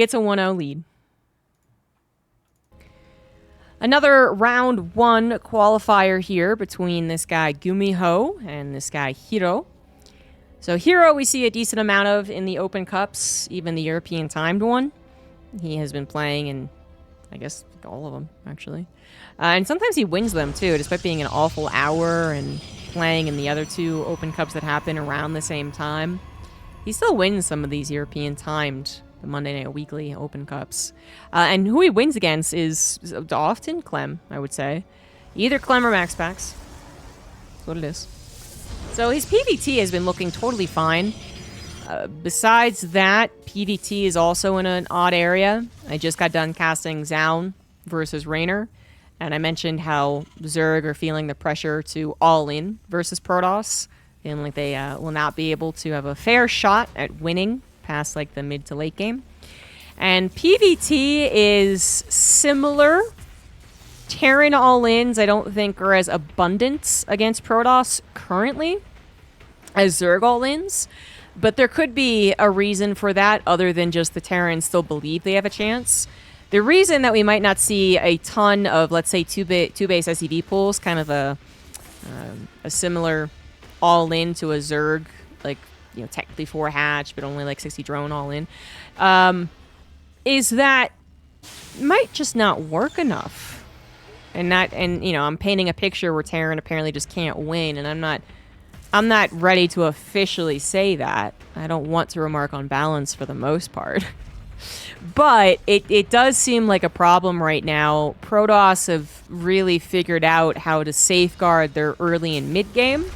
gets a 1-0 lead. Another round 1 qualifier here between this guy GuMiHo and this guy herO. So herO we see a decent amount of in the Open Cups, even the European timed one. He has been playing in, I guess, all of them, actually. And sometimes he wins them, too, despite being an awful hour and playing in the other 2 Open Cups that happen around the same time. He still wins some of these European timed, the Monday Night Weekly Open Cups. And who he wins against is often Clem, I would say. Either Clem or Max Pax. That's what it is. So his PvT has been looking totally fine. Besides that, PvT is also in an odd area. I just got done casting Zaun versus Raynor, and I mentioned how Zerg are feeling the pressure to all-in versus Protoss, feeling like they will not be able to have a fair shot at winning past like the mid to late game. And PvT is similar. Terran all-ins I don't think are as abundant against Protoss currently as Zerg all-ins. But there could be a reason for that other than just the Terrans still believe they have a chance. The reason that we might not see a ton of, let's say, two-base SEV pools, kind of a similar all-in to a Zerg, like, you know, technically 4 hatch, but only like 60 drone all-in, is that might just not work enough. And you know, I'm painting a picture where Terran apparently just can't win, and I'm not ready to officially say that. I don't want to remark on balance for the most part. But it does seem like a problem right now. Protoss have really figured out how to safeguard their early and mid game.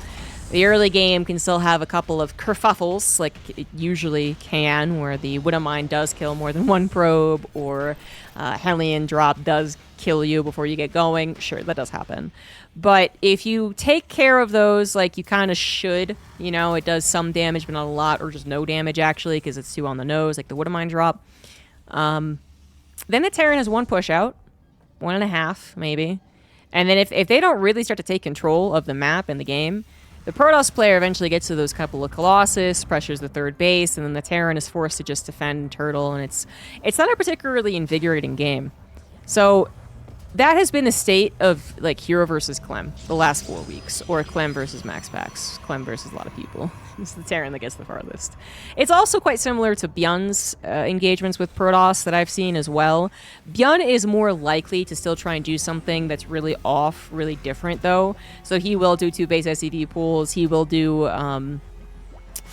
The early game can still have a couple of kerfuffles, like it usually can, where the Widow Mine does kill more than 1 probe, or Hellion drop does kill you before you get going. Sure, that does happen. But if you take care of those like you kind of should, you know, it does some damage, but not a lot, or just no damage, actually, because it's too on the nose, like the Widow Mine drop. Then the Terran has 1 push out, 1.5, maybe. And then if they don't really start to take control of the map and the game, the Protoss player eventually gets to those couple of Colossus, pressures the 3rd base, and then the Terran is forced to just defend and turtle, and it's not a particularly invigorating game. So that has been the state of like herO versus Clem the last 4 weeks, or Clem versus Max Pax, Clem versus a lot of people. It's the Terran that gets the farthest. It's also quite similar to Bjorn's engagements with Protoss that I've seen as well. Bjorn is more likely to still try and do something that's really off, really different though. So he will do 2-base SEV pools. He will do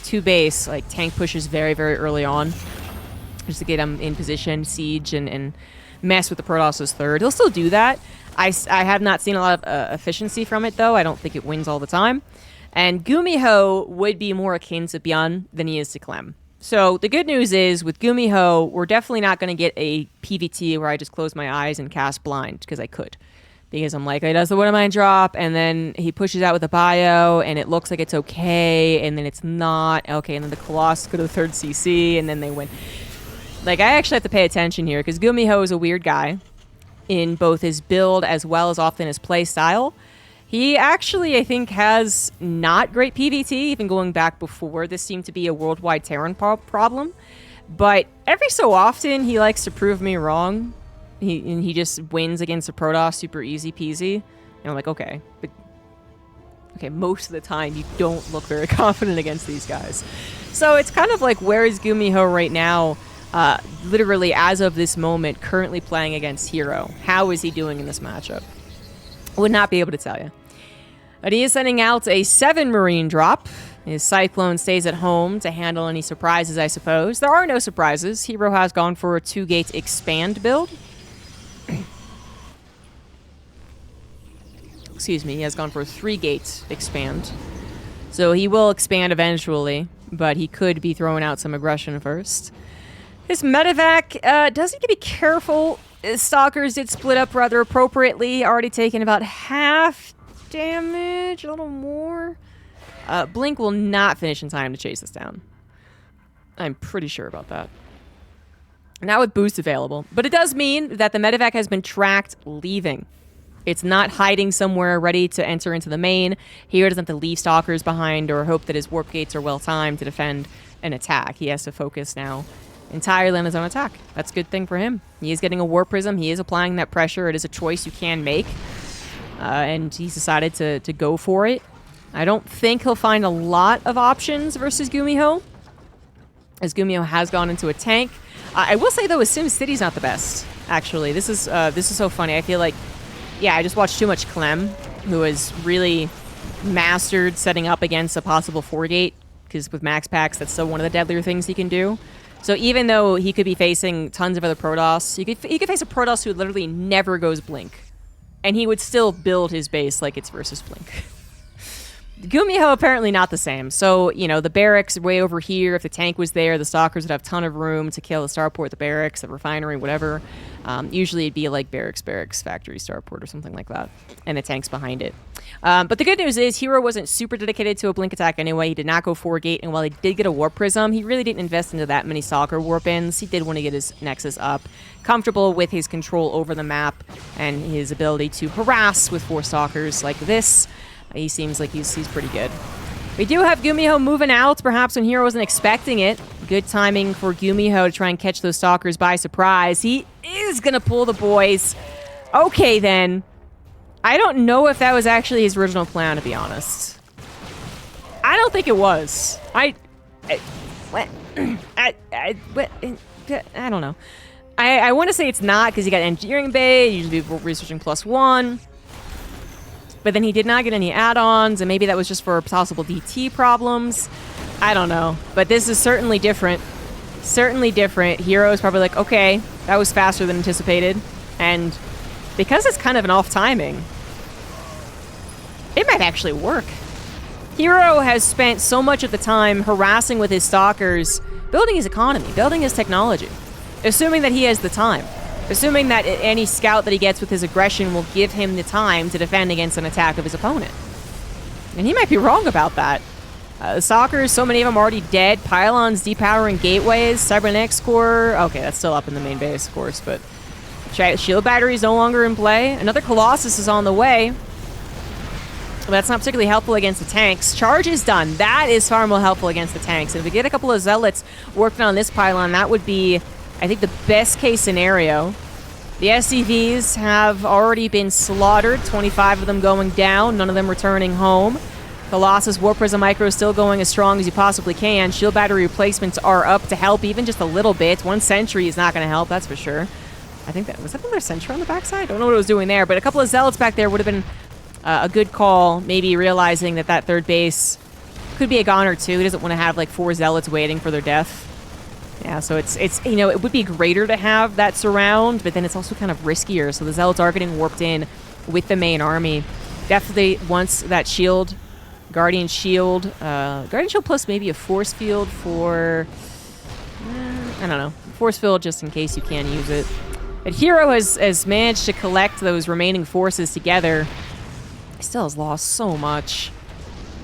2-base like tank pushes very, very early on, just to get him in position, siege, and mess with the Protoss's 3rd. He'll still do that. I have not seen a lot of efficiency from it, though. I don't think it wins all the time. And GuMiHo would be more akin to Bjorn than he is to Clem. So the good news is, with GuMiHo, we're definitely not going to get a PvT where I just close my eyes and cast blind, because I could. Because I'm like, he does the Widow Mine drop, and then he pushes out with a bio, and it looks like it's okay, and then it's not. Okay, and then the Colossus go to the 3rd CC, and then they win. Like, I actually have to pay attention here, because GuMiHo is a weird guy in both his build as well as often his play style. He actually, I think, has not great PvT, even going back before this seemed to be a worldwide Terran problem. But every so often, he likes to prove me wrong. He just wins against a Protoss super easy peasy. And I'm like, okay, but okay, most of the time, you don't look very confident against these guys. So it's kind of like, where is GuMiHo right now? Literally, as of this moment, currently playing against herO. How is he doing in this matchup? Would not be able to tell you. But he is sending out a 7 Marine drop. His Cyclone stays at home to handle any surprises, I suppose. There are no surprises. herO has gone for a 2-gate expand build. Excuse me, he has gone for a 3-gate expand. So he will expand eventually, but he could be throwing out some aggression first. His medevac does need to be careful. His Stalkers did split up rather appropriately, already taken about half damage, a little more. Blink will not finish in time to chase this down. I'm pretty sure about that. Not with boost available, but it does mean that the medevac has been tracked leaving. It's not hiding somewhere ready to enter into the main. Here doesn't have to leave Stalkers behind or hope that his warp gates are well timed to defend an attack. He has to focus now entirely on his own attack. That's a good thing for him. He is getting a Warp Prism. He is applying that pressure. It is a choice you can make. And he's decided to go for it. I don't think he'll find a lot of options versus GuMiHo, as GuMiHo has gone into a tank. I will say, though, his SimCity's not the best, actually. This is so funny. I feel like, yeah, I just watched too much Clem, who has really mastered setting up against a possible 4-gate, because with max packs, that's still one of the deadlier things he can do. So even though he could be facing tons of other Protoss, he could face a Protoss who literally never goes Blink, and he would still build his base like it's versus Blink. GuMiHo apparently not the same. So, you know, the barracks way over here, if the tank was there, the stalkers would have a ton of room to kill the starport, the barracks, the refinery, whatever. Usually it'd be like barracks, factory, starport, or something like that. And the tank's behind it. But the good news is herO wasn't super dedicated to a blink attack anyway. He did not go 4-gate, and while he did get a warp prism, he really didn't invest into that many stalker warp-ins. He did want to get his nexus up, comfortable with his control over the map and his ability to harass with 4 stalkers like this. He seems like he's pretty good. We do have GuMiHo moving out, perhaps when herO wasn't expecting it. Good timing for GuMiHo to try and catch those stalkers by surprise. He is going to pull the boys. Okay, then. I don't know if that was actually his original plan, to be honest. I don't think it was. I don't know. I want to say it's not, because he got Engineering Bay, usually researching +1. But then he did not get any add-ons, and maybe that was just for possible DT problems. I don't know. But this is certainly different. Certainly different. herO is probably like, okay, that was faster than anticipated. And because it's kind of an off timing, it might actually work. herO has spent so much of the time harassing with his stalkers, building his economy, building his technology, assuming that he has the time. Assuming that any scout that he gets with his aggression will give him the time to defend against an attack of his opponent. And he might be wrong about that. The stalkers, so many of them already dead. Pylons depowering gateways. Cybernetics core. Okay, that's still up in the main base, of course, but shield battery is no longer in play. Another Colossus is on the way. But that's not particularly helpful against the tanks. Charge is done. That is far more helpful against the tanks. And if we get a couple of Zealots working on this pylon, that would be, I think, the best case scenario. The SCVs have already been slaughtered, 25 of them going down, none of them returning home. Colossus Warp Prism Micro is still going as strong as you possibly can. Shield battery replacements are up to help even just a little bit. 1 sentry is not going to help, that's for sure. I think was that another sentry on the backside? I don't know what it was doing there, but a couple of Zealots back there would have been a good call, maybe realizing that that third base could be a goner too. He doesn't want to have like 4 Zealots waiting for their death. Yeah, so it's you know, it would be greater to have that surround, but then it's also kind of riskier. So the Zealots are getting warped in with the main army. Definitely wants that shield, Guardian Shield plus maybe a force field for, I don't know, force field just in case you can use it. But herO has managed to collect those remaining forces together. He still has lost so much.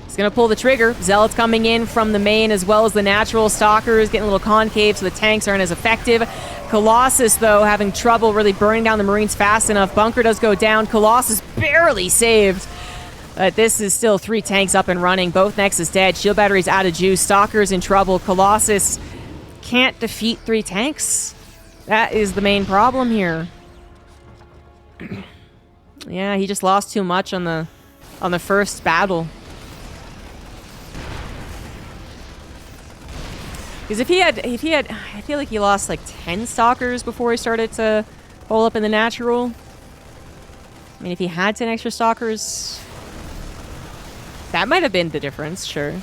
He's going to pull the trigger. Zealots coming in from the main as well as the natural. Stalkers getting a little concave so the tanks aren't as effective. Colossus, though, having trouble really burning down the Marines fast enough. Bunker does go down. Colossus barely saved. But this is still 3 tanks up and running. Both Nexus dead. Shield batteries out of juice. Stalkers in trouble. Colossus can't defeat 3 tanks. That is the main problem here. Yeah, he just lost too much on the first battle. Because if he had, I feel like he lost like 10 stalkers before he started to hole up in the natural. I mean, if he had 10 extra stalkers, that might have been the difference, sure.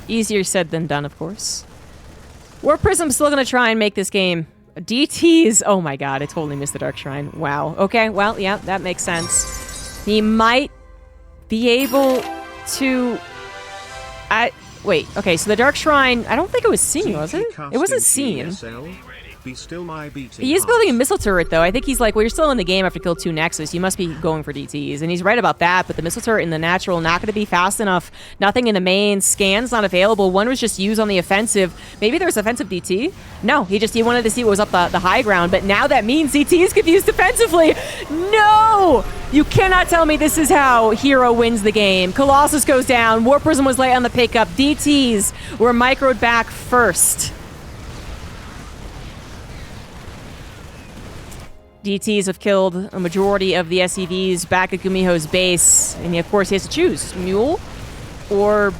Easier said than done, of course. Warp Prism's still going to try and make this game. DTs, oh my god, I totally missed the Dark Shrine. Wow. Okay, well, yeah, that makes sense. He might be able to... Wait, okay, so the Dark Shrine, I don't think it was seen, was it? It wasn't seen. He is building a missile turret, though. I think he's like, well, you're still in the game after kill 2 Nexus. You must be going for DTs. And he's right about that, but the missile turret in the natural, not going to be fast enough. Nothing in the main. Scan's not available. One was just used on the offensive. Maybe there was offensive DT? No, he wanted to see what was up the high ground, but now that means DTs could be used defensively. No! You cannot tell me this is how herO wins the game. Colossus goes down. Warp Prism was late on the pickup. DTs were microed back first. DTs have killed a majority of the SCVs back at GuMiHo's base, and of course he has to choose mule or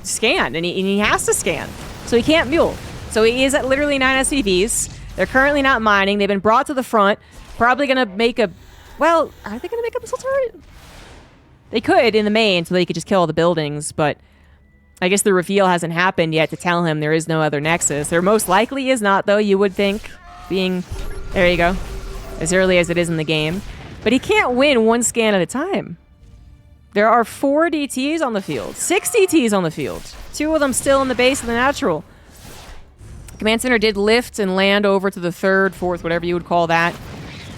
scan, and he has to scan, so he can't mule. So he is at literally 9 SCVs. They're currently not mining. They've been brought to the front. Probably gonna make a, well, are they gonna make a missile turret? They could in the main, so they could just kill all the buildings, but I guess the reveal hasn't happened yet to tell him there is no other Nexus. There most likely is not, though, you would think, being, there you go, as early as it is in the game. But he can't win one scan at a time. There are 4 DTs on the field, 6 DTs on the field, 2 of them still in the base of the natural. Command Center did lift and land over to the 3rd, 4th, whatever you would call that.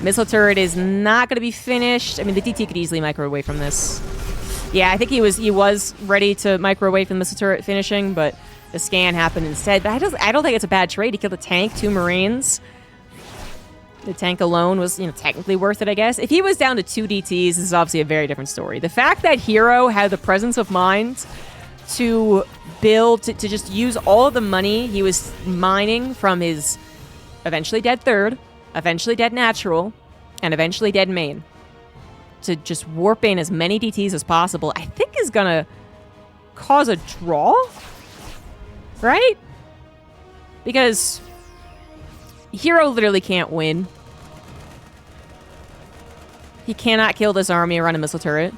Missile turret is not going to be finished. I mean, the DT could easily microwave from this. Yeah, I think he was ready to microwave from the missile turret finishing, but the scan happened instead. But I don't think it's a bad trade. He killed a tank, 2 Marines. The tank alone was, technically worth it, I guess. If he was down to 2 DTs, this is obviously a very different story. The fact that herO had the presence of mind to build, to just use all of the money he was mining from his eventually dead 3rd, eventually dead natural, and eventually dead main, to just warp in as many DTs as possible, I think is gonna cause a draw, right? Because herO literally can't win. He cannot kill this army around a missile turret.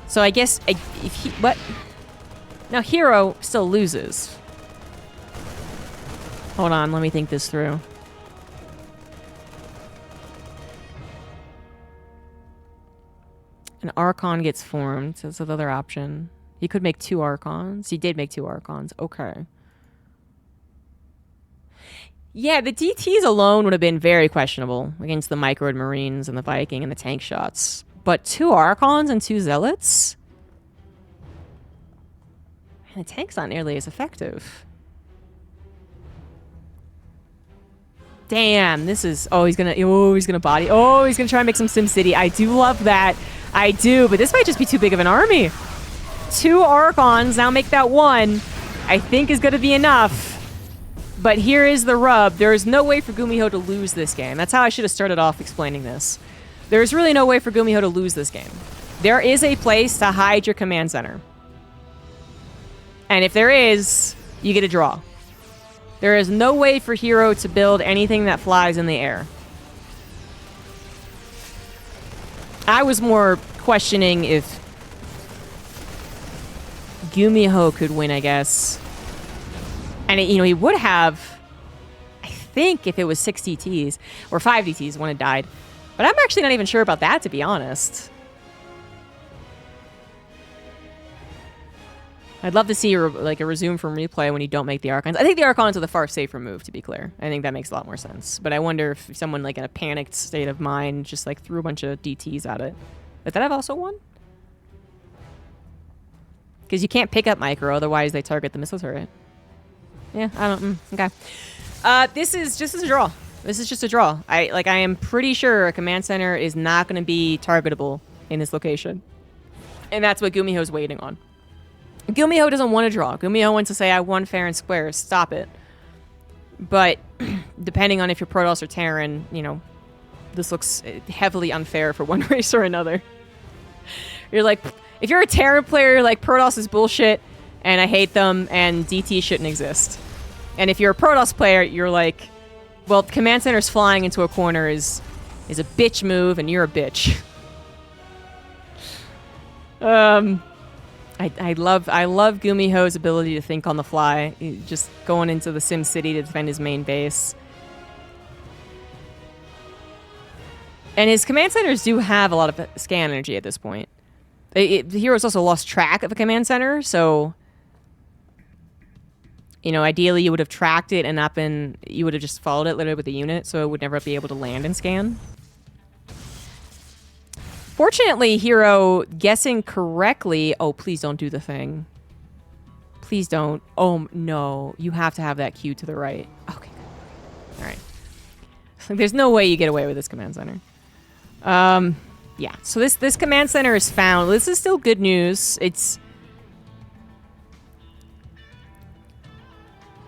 So I guess if he, what? Now herO still loses. Hold on, let me think this through. An Archon gets formed. That's the other option. He could make 2 Archons. He did make 2 Archons. Okay. Yeah, the DTs alone would have been very questionable against the Microid Marines and the Viking and the tank shots. But 2 Archons and 2 Zealots? And the tank's not nearly as effective. Damn, this is... Oh, he's gonna body. Oh, he's gonna try and make some SimCity. I do love that. I do, but this might just be too big of an army. 2 Archons, now make that 1, I think is gonna be enough. But here is the rub. There is no way for GuMiHo to lose this game. That's how I should have started off explaining this. There is really no way for GuMiHo to lose this game. There is a place to hide your command center. And if there is, you get a draw. There is no way for herO to build anything that flies in the air. I was more questioning if GuMiHo could win, I guess. And, he would have, I think, if it was 6 DTs, or 5 DTs, one had died. But I'm actually not even sure about that, to be honest. I'd love to see a resume from replay when you don't make the Archons. I think the Archons are the far safer move, to be clear. I think that makes a lot more sense. But I wonder if someone in a panicked state of mind just threw a bunch of DTs at it. Did that have also won? Because you can't pick up micro, otherwise they target the missile turret. Yeah, I don't... okay. This is just a draw. This is just a draw. I am pretty sure a command center is not going to be targetable in this location. And that's what GuMiHo's waiting on. GuMiHo doesn't want to draw. GuMiHo wants to say, I won fair and square. Stop it. But depending on if you're Protoss or Terran, this looks heavily unfair for one race or another. You're like, if you're a Terran player, you're like, Protoss is bullshit, and I hate them, and DT shouldn't exist. And if you're a Protoss player, you're like, well, command center's flying into a corner is a bitch move, and you're a bitch. I love GuMiHo's ability to think on the fly, just going into the SimCity to defend his main base. And his command centers do have a lot of scan energy at this point. The hero's also lost track of a command center, so ideally you would have tracked it and not been, you would have just followed it literally with the unit, so it would never be able to land and scan. Fortunately, herO guessing correctly. Oh, please don't do the thing. Please don't. Oh, no. You have to have that queue to the right. Okay. All right. There's no way you get away with this command center. Yeah. So this command center is found. This is still good news. It's...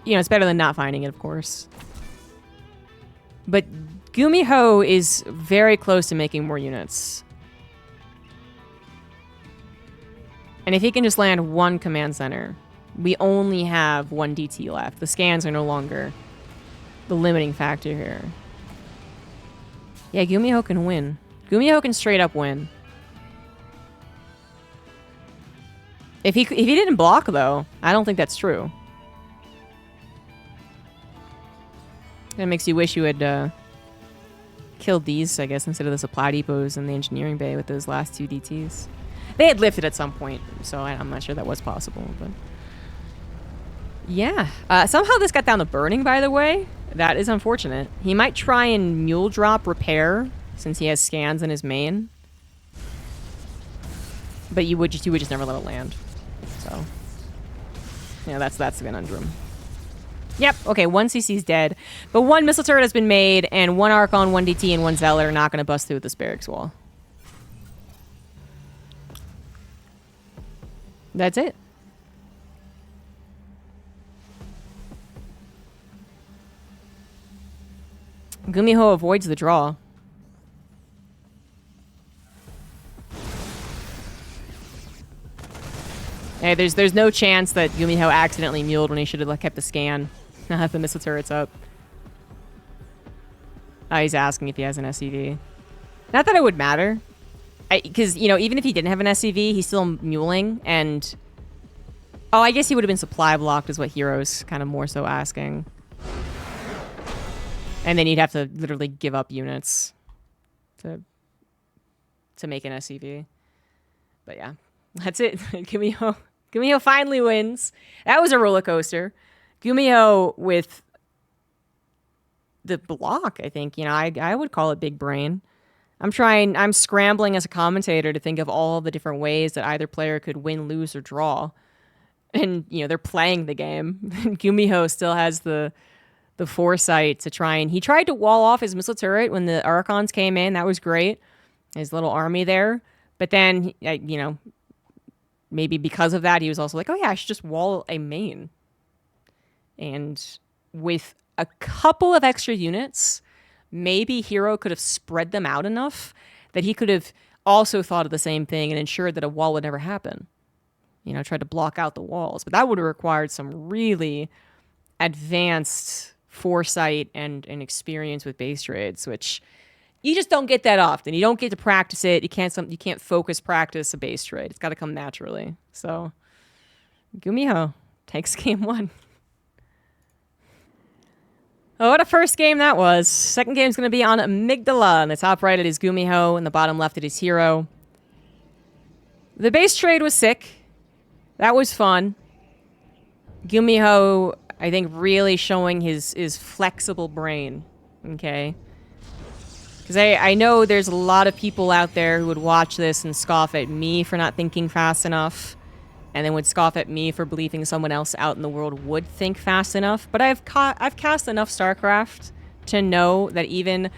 it's better than not finding it, of course. But GuMiHo is very close to making more units. And if he can just land one command center, we only have one DT left. The scans are no longer the limiting factor here. Yeah, GuMiHo can win. GuMiHo can straight up win. If he didn't block, though, I don't think that's true. That makes you wish you had killed these, I guess, instead of the supply depots in the engineering bay with those last 2 DTs. They had lifted at some point, so I'm not sure that was possible. But yeah, somehow this got down to burning, by the way. That is unfortunate. He might try and mule drop repair, since he has scans in his main. But you would just never let it land. So yeah, that's the conundrum. Yep, okay, 1 CC's dead. But 1 missile turret has been made, and 1 Archon, 1 DT, and 1 Zealot are not going to bust through this barracks wall. That's it. GuMiHo avoids the draw. Hey, there's no chance that GuMiHo accidentally muled when he should have kept the scan. Not have the missile turrets up. Oh, he's asking if he has an SCV. Not that it would matter. Because, you know, even if he didn't have an SCV, he's still muling, and... Oh, I guess he would have been supply blocked is what herO's kind of more so asking. And then you'd have to literally give up units to make an SCV. But yeah, that's it. GuMiHo finally wins. That was a roller coaster. GuMiHo with the block, I think. You know, I would call it big brain. I'm scrambling as a commentator to think of all the different ways that either player could win, lose, or draw. And, you know, they're playing the game. GuMiHo still has the foresight to try, and he tried to wall off his missile turret when the Archons came in. That was great. His little army there. But then, you know, maybe because of that, he was also like, oh yeah, I should just wall a main. And with a couple of extra units, maybe herO could have spread them out enough that he could have also thought of the same thing and ensured that a wall would never happen. You know, tried to block out the walls. But that would have required some really advanced foresight and experience with base trades, which you just don't get that often. You don't get to practice it. You can't focus practice a base trade. It's got to come naturally. So, GuMiHo takes game 1. Oh, what a first game that was. Second game's going to be on Amygdala. On the top right, it is GuMiHo, and the bottom left, it is herO. The base trade was sick. That was fun. GuMiHo, I think, really showing his flexible brain. Okay? Because I know there's a lot of people out there who would watch this and scoff at me for not thinking fast enough, and then would scoff at me for believing someone else out in the world would think fast enough. But I've cast enough StarCraft to know that even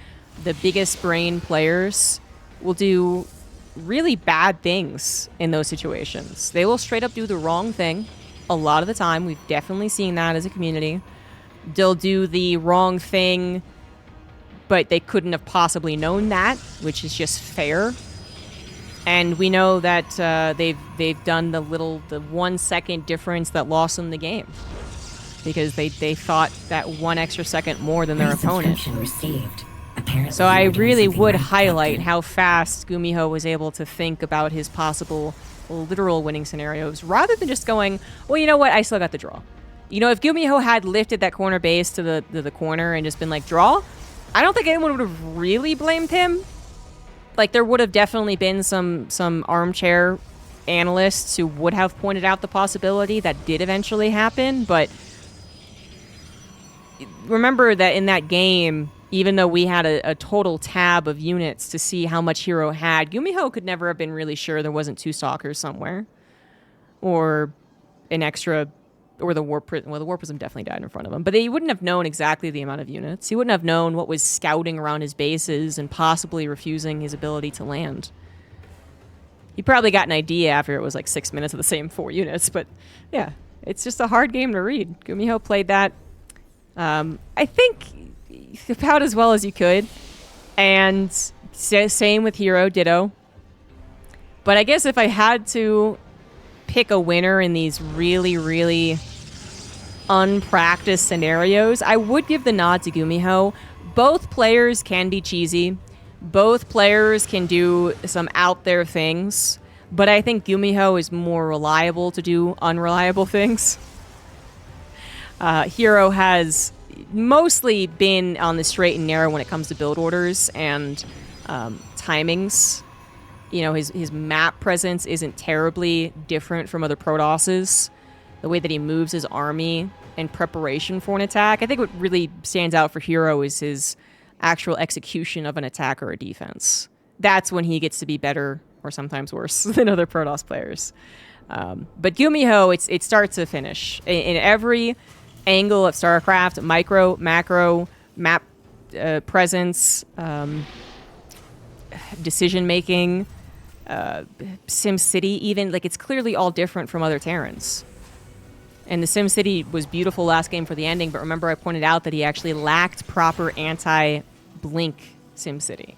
the biggest brain players will do really bad things in those situations. They will straight up do the wrong thing a lot of the time. We've definitely seen that as a community. They'll do the wrong thing, but they couldn't have possibly known that, which is just fair. And we know that they've done the 1 second difference that lost them the game, because they thought that 1 extra second more than their opponent. Received. So I really would highlight how fast GuMiHo was able to think about his possible literal winning scenarios, rather than just going, well, you know what, I still got the draw. You know, if GuMiHo had lifted that corner base to the corner and just been like, draw, I don't think anyone would have really blamed him. Like, there would have definitely been some armchair analysts who would have pointed out the possibility that did eventually happen, but remember that in that game, even though we had a total tab of units to see how much herO had, GuMiHo could never have been really sure there wasn't 2 stalkers somewhere. Or an extra... Or the Warp Prism. Well, the Warp Prism definitely died in front of him. But he wouldn't have known exactly the amount of units. He wouldn't have known what was scouting around his bases and possibly refusing his ability to land. He probably got an idea after it was like 6 minutes of the same 4 units. But yeah, it's just a hard game to read. GuMiHo played that. I think about as well as you could. And same with herO, ditto. But I guess if I had to pick a winner in these really, really unpracticed scenarios, I would give the nod to GuMiHo. Both players can be cheesy. Both players can do some out there things. But I think GuMiHo is more reliable to do unreliable things. herO has mostly been on the straight and narrow when it comes to build orders and timings. You know, his map presence isn't terribly different from other Protosses. The way that he moves his army in preparation for an attack. I think what really stands out for herO is his actual execution of an attack or a defense. That's when he gets to be better or sometimes worse than other Protoss players. But GuMiHo, it's start to finish. In every angle of StarCraft, micro, macro, map presence, decision-making, SimCity even, like, it's clearly all different from other Terrans. And the SimCity was beautiful last game for the ending, but remember I pointed out that he actually lacked proper anti-blink SimCity.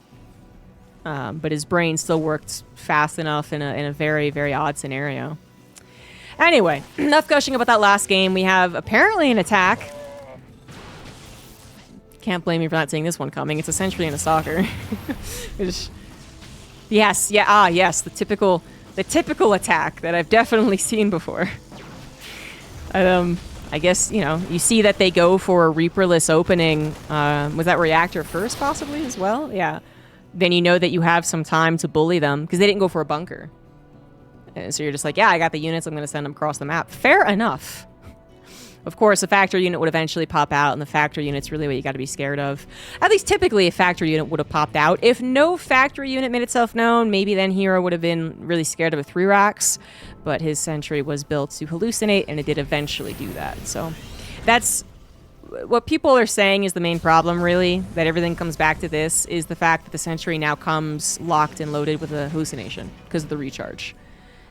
But his brain still worked fast enough in a very, very odd scenario. Anyway, enough gushing about that last game. We have apparently an attack. Can't blame me for not seeing this one coming. It's essentially in a stalker. Yes, yeah, yes, the typical attack that I've definitely seen before. I guess, you know, you see that they go for a Reaperless opening. Was that reactor first, possibly, as well? Yeah. Then you know that you have some time to bully them, because they didn't go for a bunker. And so you're just like, yeah, I got the units, I'm going to send them across the map. Fair enough. Of course, a factory unit would eventually pop out, and the factory unit's really what you got to be scared of. At least typically a factory unit would have popped out. If no factory unit made itself known, maybe then herO would have been really scared of a 3 racks. But his sentry was built to hallucinate, and it did eventually do that. So that's what people are saying is the main problem, really, that everything comes back to this, is the fact that the sentry now comes locked and loaded with a hallucination because of the recharge.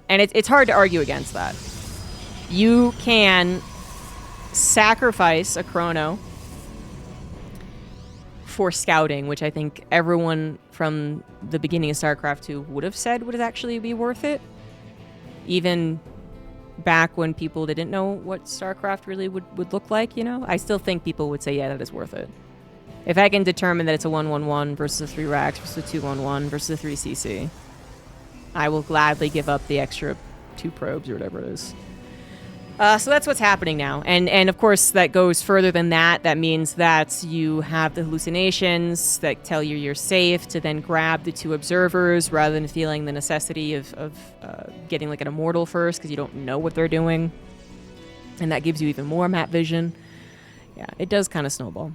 And it's hard to argue against that. You can sacrifice a chrono for scouting, which I think everyone from the beginning of StarCraft 2 would have said would actually be worth it. Even back when people didn't know what StarCraft really would look like, you know? I still think people would say, yeah, that is worth it. If I can determine that it's a 1-1-1 versus a 3 racks versus a 2-1-1 versus a 3 CC, I will gladly give up the extra 2 probes or whatever it is. So that's what's happening now. And of course, that goes further than that. That means that you have the hallucinations that tell you you're safe to then grab the 2 observers rather than feeling the necessity of getting like an immortal first because you don't know what they're doing. And that gives you even more map vision. Yeah, it does kind of snowball.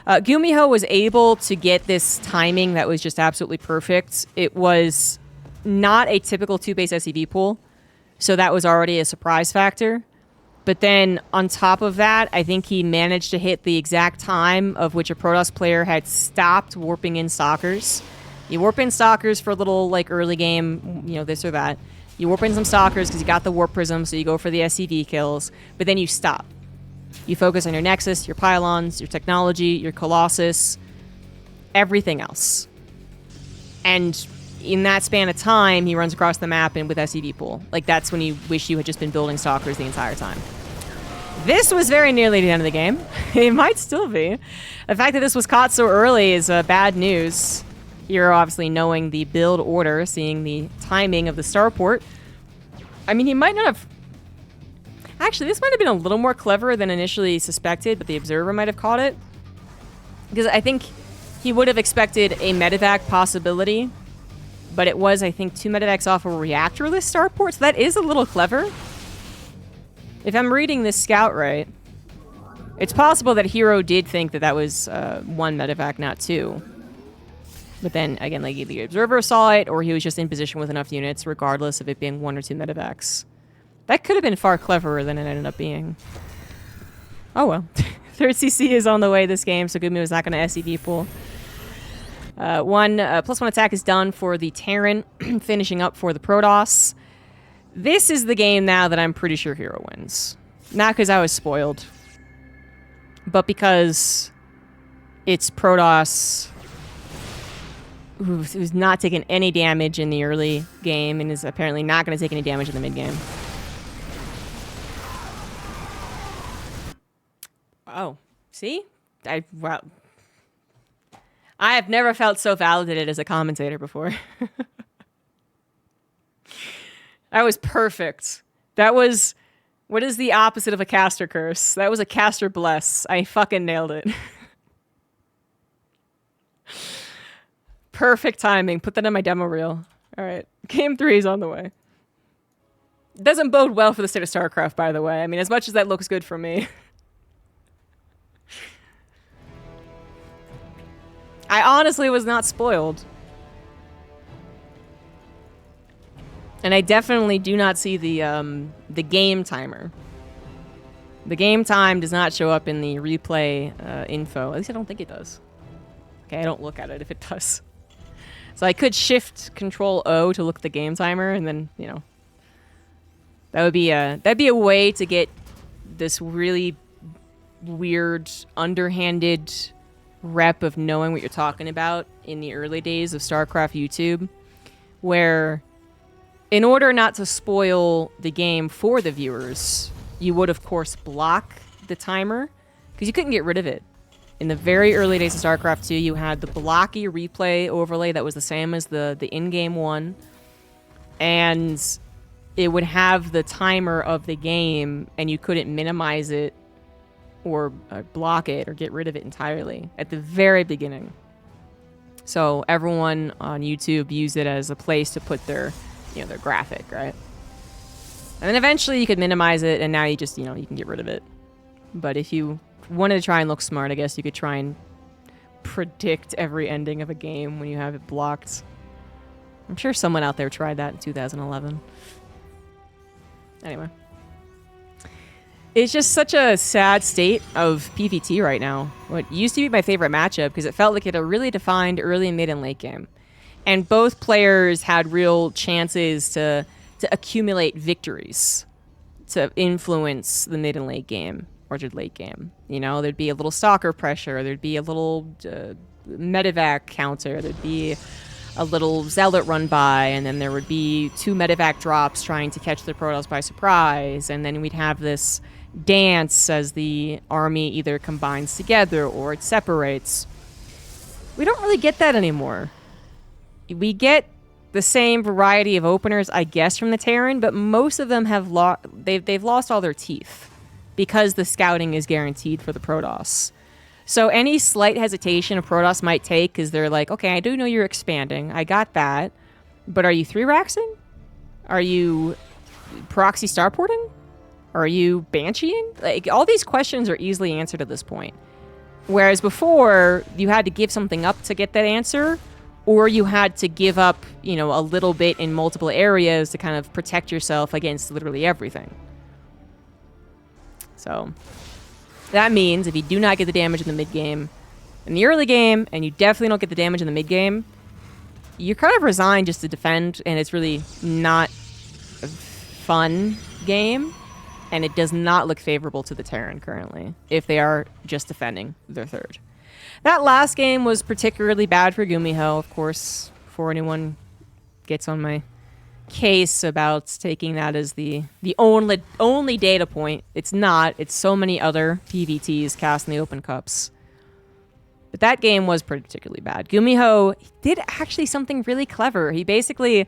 GuMiHo was able to get this timing that was just absolutely perfect. It was not a typical 2-base SCV pool, so that was already a surprise factor. But then on top of that, I think he managed to hit the exact time of which a Protoss player had stopped warping in stalkers. You warp in stalkers for a little like early game, you know, this or that. You warp in some stalkers because you got the warp prism, so you go for the SCV kills, but then you stop. You focus on your Nexus, your pylons, your technology, your Colossus, everything else. And in that span of time, he runs across the map and with SCV pool. Like, that's when you wish you had just been building stalkers the entire time. This was very nearly the end of the game. It might still be. The fact that this was caught so early is bad news. herO obviously knowing the build order, seeing the timing of the starport. I mean, he might not have... Actually, this might have been a little more clever than initially suspected, but the observer might have caught it. Because I think he would have expected a medevac possibility, but it was, I think, 2 medevacs off a reactorless starport, so that is a little clever. If I'm reading this scout right, it's possible that herO did think that that was 1 medevac, not 2. But then, again, like the observer saw it, or he was just in position with enough units, regardless of it being 1 or 2 medevacs. That could have been far cleverer than it ended up being. Oh well. 3rd CC is on the way this game, so GuMiHo is not going to SCV pool. +1 attack is done for the Terran, finishing up for the Protoss. This is the game now that I'm pretty sure herO wins. Not because I was spoiled, but because it's Protoss, who's not taking any damage in the early game and is apparently not going to take any damage in the mid game. Oh, see? Well, I have never felt so validated as a commentator before. That was perfect. That was... What is the opposite of a caster curse? That was a caster bless. I fucking nailed it. Perfect timing. Put that in my demo reel. All right. Game 3 is on the way. It doesn't bode well for the state of StarCraft, by the way. I mean, as much as that looks good for me. I honestly was not spoiled. And I definitely do not see the game timer. The game time does not show up in the replay info. At least I don't think it does. Okay, I don't look at it if it does. So I could shift Control O to look at the game timer, and then, you know, that'd be a way to get this really weird, underhanded rep of knowing what you're talking about in the early days of StarCraft YouTube, where in order not to spoil the game for the viewers, you would, of course, block the timer, because you couldn't get rid of it. In the very early days of StarCraft 2, you had the blocky replay overlay that was the same as the in-game one, and it would have the timer of the game, and you couldn't minimize it or block it or get rid of it entirely at the very beginning. So everyone on YouTube used it as a place to put their graphic, right? And then eventually you could minimize it, and now you just, you can get rid of it. But if you wanted to try and look smart, I guess you could try and predict every ending of a game when you have it blocked. I'm sure someone out there tried that in 2011. Anyway. It's just such a sad state of PvT right now. What used to be my favorite matchup, because it felt like it had a really defined early, mid, and late game. And both players had real chances to accumulate victories to influence the mid and late game, or the late game. There'd be a little stalker pressure, there'd be a little medevac counter, there'd be a little zealot run by, and then there would be 2 medevac drops trying to catch the Protoss by surprise, and then we'd have this dance as the army either combines together or it separates. We don't really get that anymore. We get the same variety of openers, I guess, from the Terran, but most of them have they've lost all their teeth because the scouting is guaranteed for the Protoss. So any slight hesitation a Protoss might take, because they're like, okay, I do know you're expanding, I got that, but are you 3-raxing? Are you proxy starporting? Are you bansheeing? Like, all these questions are easily answered at this point. Whereas before, you had to give something up to get that answer, or you had to give up, a little bit in multiple areas to kind of protect yourself against literally everything. So that means if you do not get the damage in the mid game, in the early game, and you definitely don't get the damage in the mid game, you're kind of resigned just to defend, and it's really not a fun game, and it does not look favorable to the Terran currently, if they are just defending their third. That last game was particularly bad for GuMiHo, of course, before anyone gets on my case about taking that as the only data point. It's not. It's so many other PVTs cast in the Open Cups. But that game was particularly bad. GuMiHo did actually something really clever. He basically...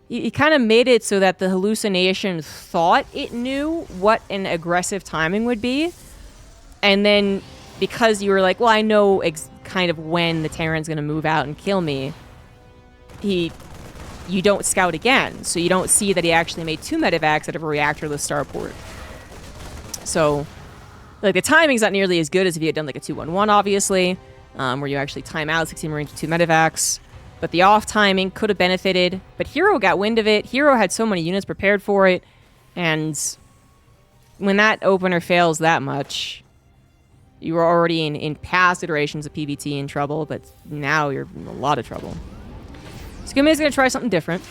He kind of made it so that the hallucination thought it knew what an aggressive timing would be. And then, because you were like, well, I know kind of when the Terran's going to move out and kill me, you don't scout again. So you don't see that he actually made 2 medevacs out of a reactorless starport. So, like, the timing's not nearly as good as if you had done, like, a 2-1-1, obviously, where you actually time out 16 Marines with 2 medevacs. But the off timing could have benefited. But herO got wind of it. herO had so many units prepared for it. And when that opener fails that much, you were already in past iterations of PvT in trouble, but now you're in a lot of trouble. So GuMiHo's going to try something different.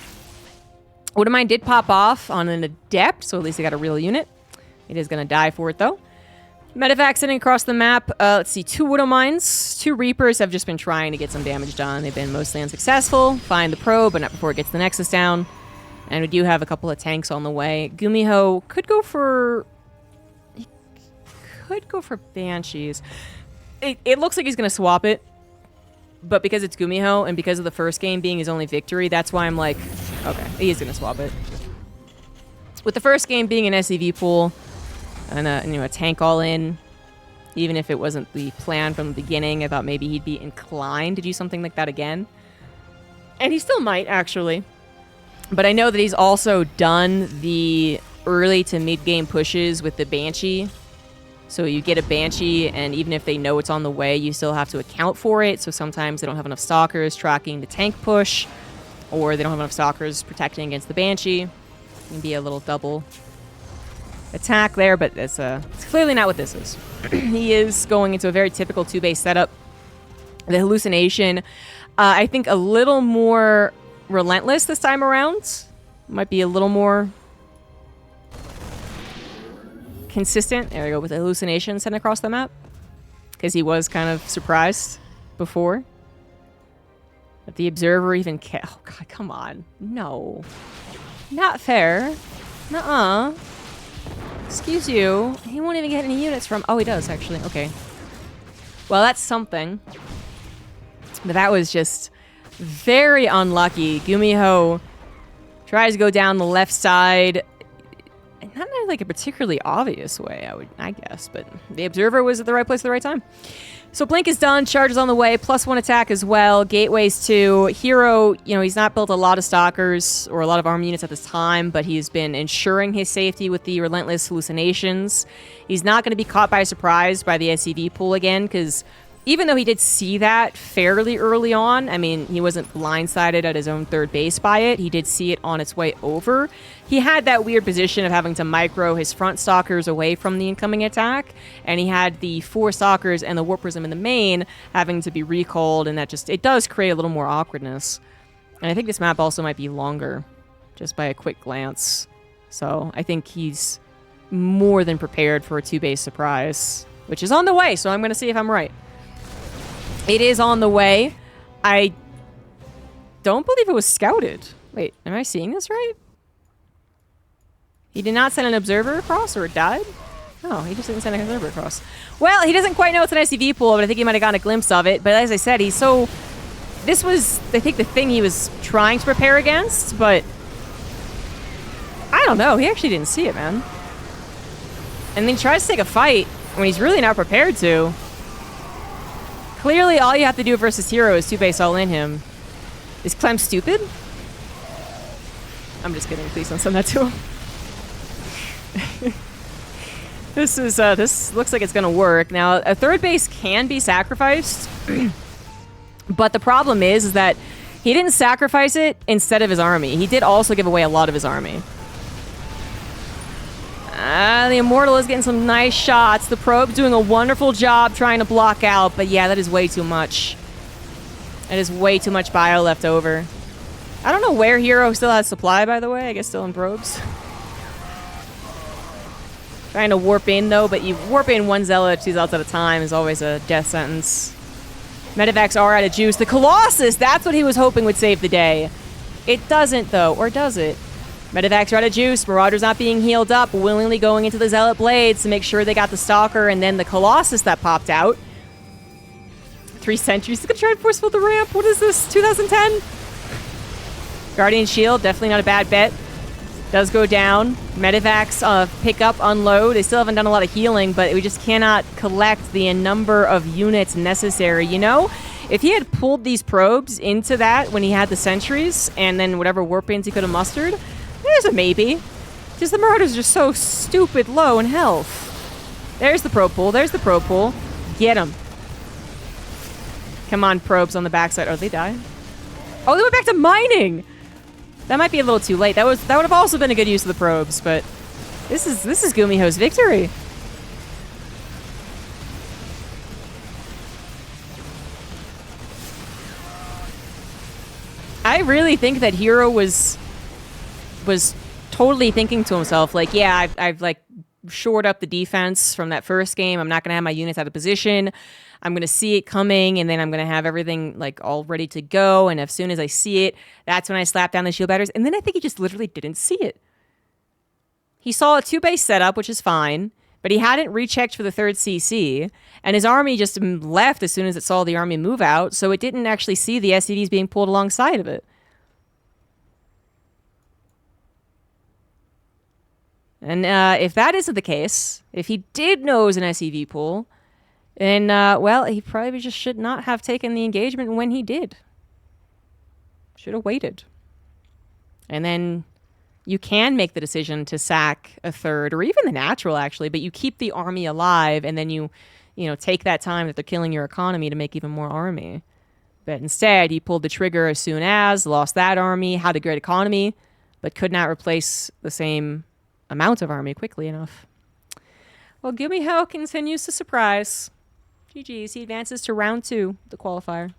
Odamine did pop off on an Adept, so at least they got a real unit. It is going to die for it, though. Medevac sitting across the map. Let's see, 2 Widow Mines. 2 Reapers have just been trying to get some damage done. They've been mostly unsuccessful. Find the probe, but not before it gets the Nexus down. And we do have a couple of tanks on the way. GuMiHo could go for... He could go for Banshees. It looks like he's going to swap it. But because it's GuMiHo, and because of the first game being his only victory, that's why I'm like, okay, he is going to swap it. With the first game being an SCV pool... and a tank all in, even if it wasn't the plan from the beginning, I thought maybe he'd be inclined to do something like that again. And he still might, actually. But I know that he's also done the early to mid-game pushes with the Banshee. So you get a Banshee, and even if they know it's on the way, you still have to account for it. So sometimes they don't have enough stalkers tracking the tank push, or they don't have enough stalkers protecting against the Banshee. It can be a little double attack there, but it's clearly not what this is. He is going into a very typical 2-base setup. The hallucination, I think a little more relentless this time around. Might be a little more consistent. There we go, with the hallucination sent across the map. Because he was kind of surprised before. That the observer even oh god, come on. No. Not fair. Nuh-uh. Excuse you. He won't even get any units from... Oh, he does, actually. Okay. Well, that's something. But that was just very unlucky. GuMiHo tries to go down the left side. Not in like a particularly obvious way, I guess. But the observer was at the right place at the right time. So Blink is done. Charges on the way. +1 attack as well. Gateways 2. herO, he's not built a lot of stalkers or a lot of arm units at this time, but he's been ensuring his safety with the relentless hallucinations. He's not going to be caught by surprise by the SCV pool again, because even though he did see that fairly early on, I mean, he wasn't blindsided at his own third base by it. He did see it on its way over. He had that weird position of having to micro his front stalkers away from the incoming attack, and he had the 4 stalkers and the Warp Prism in the main having to be recalled, and that just, it does create a little more awkwardness. And I think this map also might be longer, just by a quick glance. So I think he's more than prepared for a 2-base surprise, which is on the way, so I'm going to see if I'm right. It is on the way. I don't believe it was scouted. Wait, am I seeing this right? He did not send an observer across, or it died? Oh, he just didn't send an observer across. Well, he doesn't quite know it's an SCV pool, but I think he might have gotten a glimpse of it. But as I said, he's so... This was, I think, the thing he was trying to prepare against, but... I don't know. He actually didn't see it, man. And then he tries to take a fight when he's really not prepared to. Clearly, all you have to do versus herO is 2-base all in him. Is Clem stupid? I'm just kidding. Please don't send that to him. This looks like it's gonna work. Now, a third base can be sacrificed, but the problem is that he didn't sacrifice it instead of his army. He did also give away a lot of his army. The Immortal is getting some nice shots. The Probe's doing a wonderful job trying to block out, but yeah, that is way too much. That is way too much bio left over. I don't know where herO still has supply, by the way. I guess still in Probes. Trying to warp in, though, but you warp in 1 Zealot, 2 Zealots at a time is always a death sentence. Medevacs are out of juice. The Colossus, that's what he was hoping would save the day. It doesn't, though, or does it? Medevacs are out of juice. Marauder's not being healed up, willingly going into the Zealot Blades to make sure they got the Stalker, and then the Colossus that popped out. 3 Sentries. He's gonna try and force fill the ramp. What is this, 2010? Guardian Shield, definitely not a bad bet. Does go down. Medevacs pick up, unload. They still haven't done a lot of healing, but we just cannot collect the number of units necessary. You know, if he had pulled these probes into that when he had the sentries, and then whatever warp ins he could have mustered, there's a maybe. Just the Marauders are just so stupid low in health. There's the probe pool. There's the probe pool. Get him. Come on, probes on the backside. Oh, they died. Oh, they went back to mining. That might be a little too late. That would have also been a good use of the probes, but this is GuMiHo's victory. I really think that herO was totally thinking to himself, like, yeah, I've like shored up the defense from that first game. I'm not going to have my units out of position. I'm going to see it coming, and then I'm going to have everything like all ready to go. And as soon as I see it, that's when I slap down the shield batters. And then I think he just literally didn't see it. He saw a 2-base setup, which is fine, but he hadn't rechecked for the 3rd CC, and his army just left as soon as it saw the army move out, so it didn't actually see the SCVs being pulled alongside of it. And if that isn't the case, if he did know it was an SCV pull, then, well, he probably just should not have taken the engagement when he did. Should have waited. And then you can make the decision to sack a 3rd, or even the natural, actually, but you keep the army alive, and then you take that time that they're killing your economy to make even more army. But instead, he pulled the trigger as soon as, lost that army, had a great economy, but could not replace the same amount of army quickly enough. Well, GuMiHo continues to surprise. GG's. He advances to round 2, the qualifier.